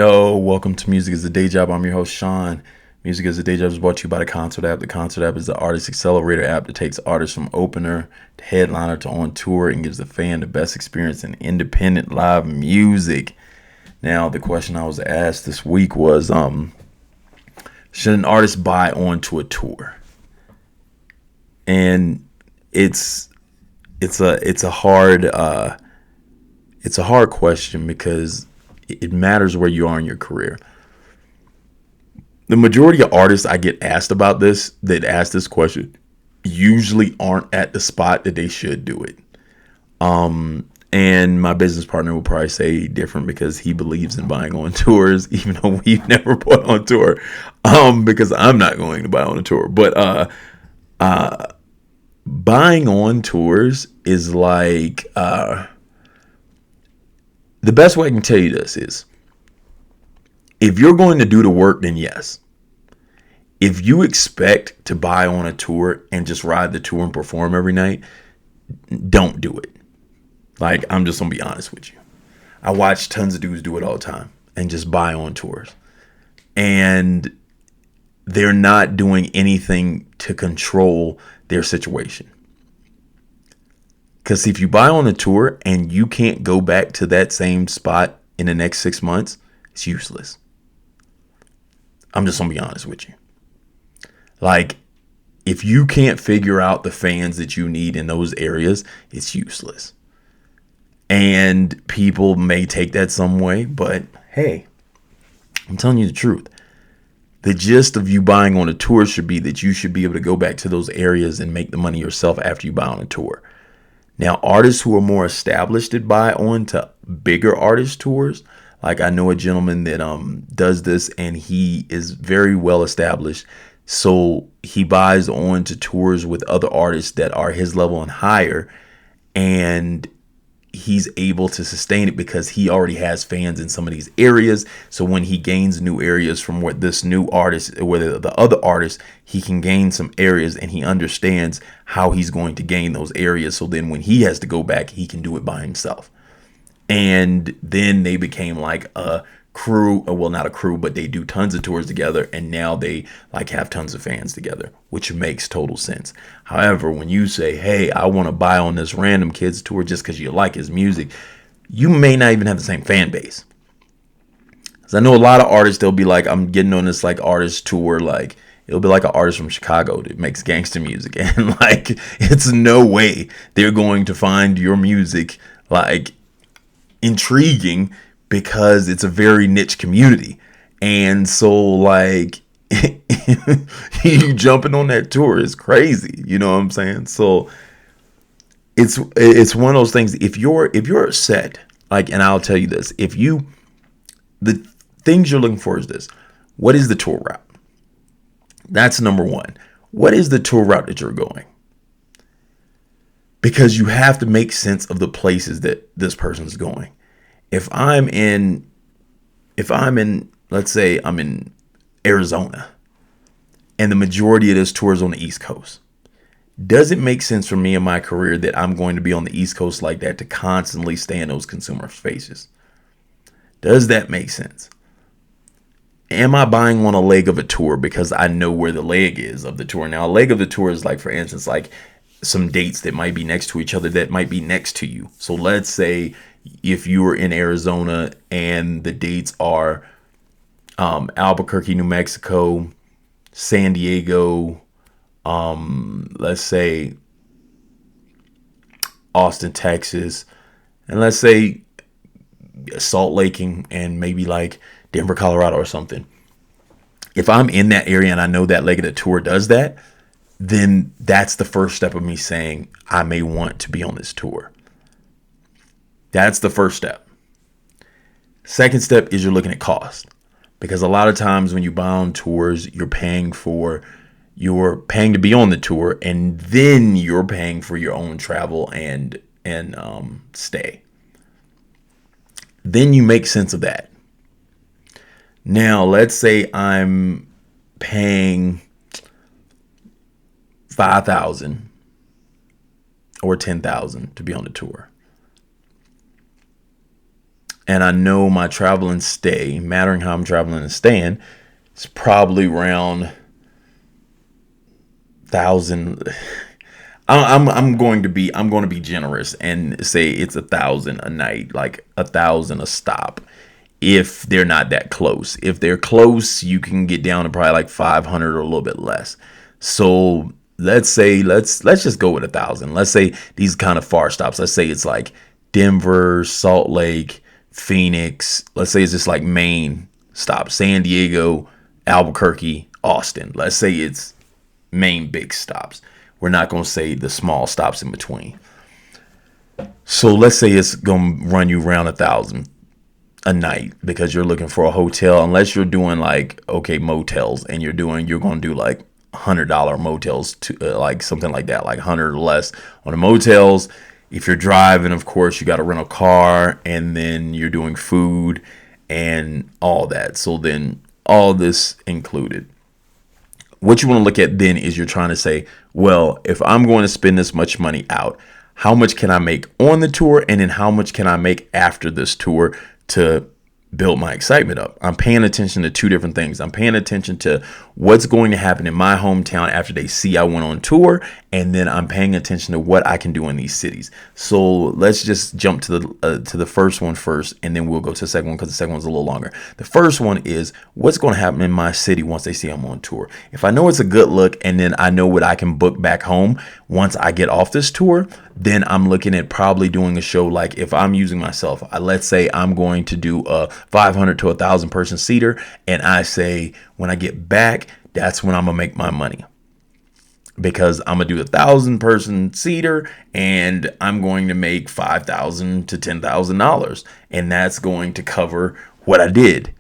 Yo, welcome to Music is a Day Job. I'm your host, Sean. Music is a Day Job is brought to you by the Concert app. The Concert app is the artist accelerator app that takes artists from opener to headliner to on tour and gives the fan the best experience in independent live music. Now, the question I was asked this week was, should an artist buy onto a tour? And it's it's a hard question because it matters where you are in your career. The majority of artists I get asked about this, that ask this question, usually aren't at the spot that they should do it. And my business partner will probably say different because he believes in buying on tours, even though we've never bought on tour. Because I'm not going to buy on a tour. But buying on tours is like the best way I can tell you this is, if you're going to do the work, then yes. If you expect to buy on a tour and just ride the tour and perform every night, don't do it. Like, I'm just gonna be honest with you. I watch tons of dudes do it all the time and just buy on tours. And they're not doing anything to control their situation. Because if you buy on a tour and you can't go back to that same spot in the next 6 months, it's useless. I'm just gonna be honest with you. Like, if you can't figure out the fans that you need in those areas, it's useless. And people may take that some way, but hey, I'm telling you the truth. The gist of you buying on a tour should be that you should be able to go back to those areas and make the money yourself after you buy on a tour. Now, artists who are more established that buy on to bigger artist tours, like I know a gentleman that does this, and he is very well established. So he buys on to tours with other artists that are his level and higher, and he's able to sustain it because he already has fans in some of these areas. So when he gains new areas from what this new artist, whether the other artist, he can gain some areas, and he understands how he's going to gain those areas. So then when he has to go back, he can do it by himself. And then they became like a crew, well, not a crew, but they do tons of tours together, and now they like have tons of fans together, which makes total sense. However, when you say, hey, I want to buy on this random kid's tour just because you like his music, you may not even have the same fan base. Because I know a lot of artists, they'll be like, I'm getting on this like artist tour, like it'll be like an artist from Chicago that makes gangster music, and like it's no way they're going to find your music like intriguing, because it's a very niche community. And so like you jumping on that tour is crazy, you know what I'm saying? So it's one of those things. If you're set, like, and I'll tell you this, if you, the things you're looking for is this: what is the tour route? That's number one. What is the tour route that you're going? Because you have to make sense of the places that this person's going. If I'm in, let's say I'm in Arizona, and the majority of this tour is on the East Coast, does it make sense for me in my career that I'm going to be on the East Coast like that to constantly stay in those consumer spaces? Does that make sense? Am I buying on a leg of a tour because I know where the leg is of the tour? Now, a leg of the tour is like, for instance, like some dates that might be next to each other that might be next to you. So let's say if you were in Arizona and the dates are Albuquerque, New Mexico, San Diego, let's say Austin, Texas, and let's say Salt Lake and maybe like Denver, Colorado or something. If I'm in that area and I know that leg of the tour does that, then that's the first step of me saying I may want to be on this tour. That's the first step. Second step is you're looking at cost. Because a lot of times when you buy on tours, you're paying to be on the tour, and then you're paying for your own travel and stay. Then you make sense of that. Now, let's say I'm paying 5,000 or 10,000 to be on the tour. and I know my travel and stay, mattering how I'm traveling and staying, it's probably around 1,000. I'm going to be generous and say it's 1,000 a night, like 1,000 a stop. If they're not that close, if they're close, you can get down to probably like 500 or a little bit less. So let's say let's just go with 1,000. Let's say these kind of far stops. Let's say it's like Denver, Salt Lake, Phoenix. Let's say it's just like main stops: San Diego, Albuquerque, Austin. Let's say it's main big stops. We're not going to say the small stops in between. So let's say it's going to run you around 1,000 a night because you're looking for a hotel, unless you're doing like, okay, motels, and you're going to do like $100 motels to like something like that, like 100 or less on the motels. If you're driving, of course, you got to rent a car, and then you're doing food and all that. So then all this included. What you want to look at then is you're trying to say, well, if I'm going to spend this much money out, how much can I make on the tour? And then how much can I make after this tour to build my excitement up? I'm paying attention to two different things. I'm paying attention to what's going to happen in my hometown after they see I went on tour, and then I'm paying attention to what I can do in these cities. So let's just jump to the first one first, and then we'll go to the second one because the second one's a little longer. The first one is what's going to happen in my city once they see I'm on tour. If I know it's a good look, and then I know what I can book back home once I get off this tour, then I'm looking at probably doing a show. Like if I'm using myself, let's say I'm going to do a 500 to 1,000 person seater, and I say when I get back, that's when I'm gonna make my money, because I'm gonna do 1,000 person seater and I'm going to make $5,000 to $10,000, and that's going to cover what I did.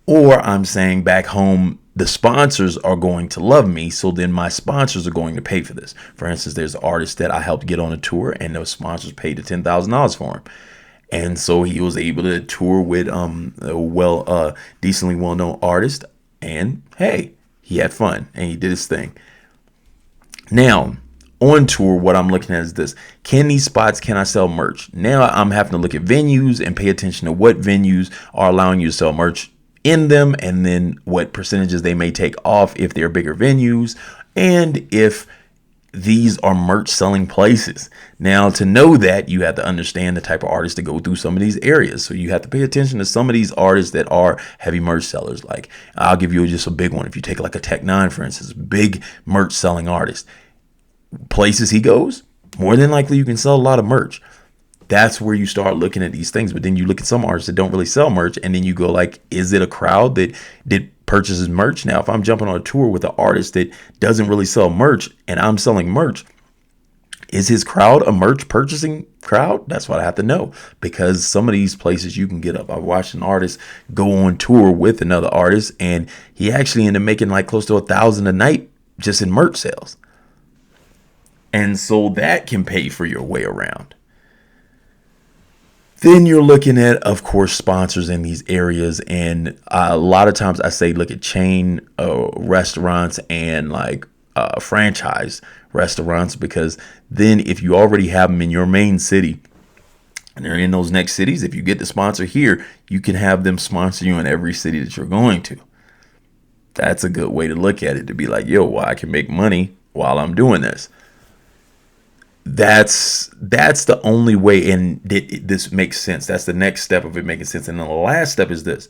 Or I'm saying back home, the sponsors are going to love me, so then my sponsors are going to pay for this. For instance, there's an artist that I helped get on a tour, and those sponsors paid the $10,000 for him. And so he was able to tour with a decently well-known artist, and hey, he had fun and he did his thing. Now, on tour, what I'm looking at is this: can I sell merch? Now I'm having to look at venues and pay attention to what venues are allowing you to sell merch in them, and then what percentages they may take off if they're bigger venues, and if these are merch selling places. Now, to know that, you have to understand the type of artists that go through some of these areas. So you have to pay attention to some of these artists that are heavy merch sellers. Like, I'll give you just a big one. If you take like a Tech-9, for instance, big merch selling artist, places he goes, more than likely you can sell a lot of merch. That's where you start looking at these things. But then you look at some artists that don't really sell merch, and then you go like, is it a crowd that purchases merch? Now, if I'm jumping on a tour with an artist that doesn't really sell merch and I'm selling merch, is his crowd a merch purchasing crowd? That's what I have to know, because some of these places you can get up. I watched an artist go on tour with another artist, and he actually ended up making like close to 1,000 a night just in merch sales. And so that can pay for your way around. Then you're looking at, of course, sponsors in these areas. And a lot of times I say, look at chain restaurants and like franchise restaurants, because then if you already have them in your main city and they're in those next cities, if you get the sponsor here, you can have them sponsor you in every city that you're going to. That's a good way to look at it, to be like, yo, well, I can make money while I'm doing this. That's the only way, and this makes sense. That's the next step of it making sense. And then the last step is this,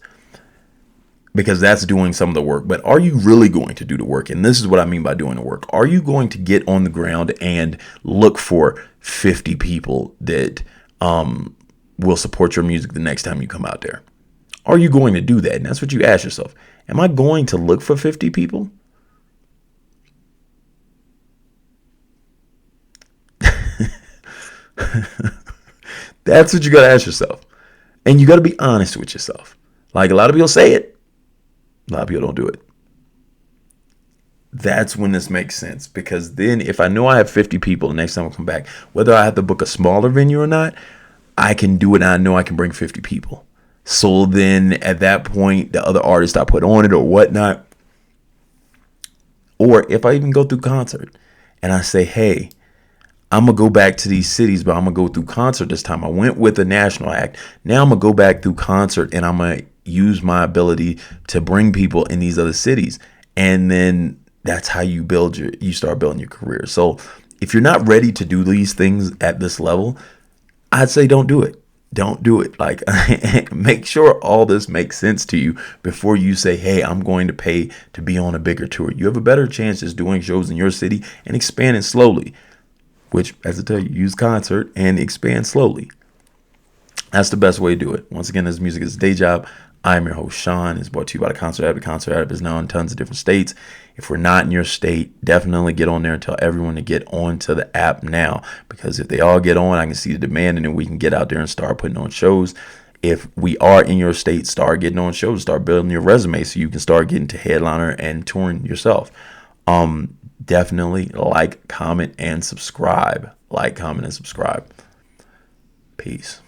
because that's doing some of the work. But are you really going to do the work? And this is what I mean by doing the work. Are you going to get on the ground and look for 50 people that will support your music the next time you come out there? Are you going to do that? And that's what you ask yourself. Am I going to look for 50 people? That's what you got to ask yourself. And you got to be honest with yourself. Like, a lot of people say it, a lot of people don't do it. That's when this makes sense, because then if I know I have 50 people the next time I come back, whether I have to book a smaller venue or not, I can do it. And I know I can bring 50 people. So then at that point, the other artists I put on it or whatnot, or if I even go through concert and I say, hey, I'm going to go back to these cities, but I'm going to go through concert this time. I went with a national act. Now I'm going to go back through concert, and I'm going to use my ability to bring people in these other cities. And then that's how you start building your career. So if you're not ready to do these things at this level, I'd say don't do it. Don't do it. Like, make sure all this makes sense to you before you say, hey, I'm going to pay to be on a bigger tour. You have a better chance of doing shows in your city and expanding slowly, which, as I tell you, use concert and expand slowly. That's the best way to do it. Once again, this music is a day job. I'm your host, Sean. It's brought to you by the Concert App. The Concert App is now in tons of different states. If we're not in your state, definitely get on there and tell everyone to get onto the app now. Because if they all get on, I can see the demand, and then we can get out there and start putting on shows. If we are in your state, start getting on shows, start building your resume so you can start getting to headliner and touring yourself. Definitely like, comment, and subscribe. Like, comment, and subscribe. Peace.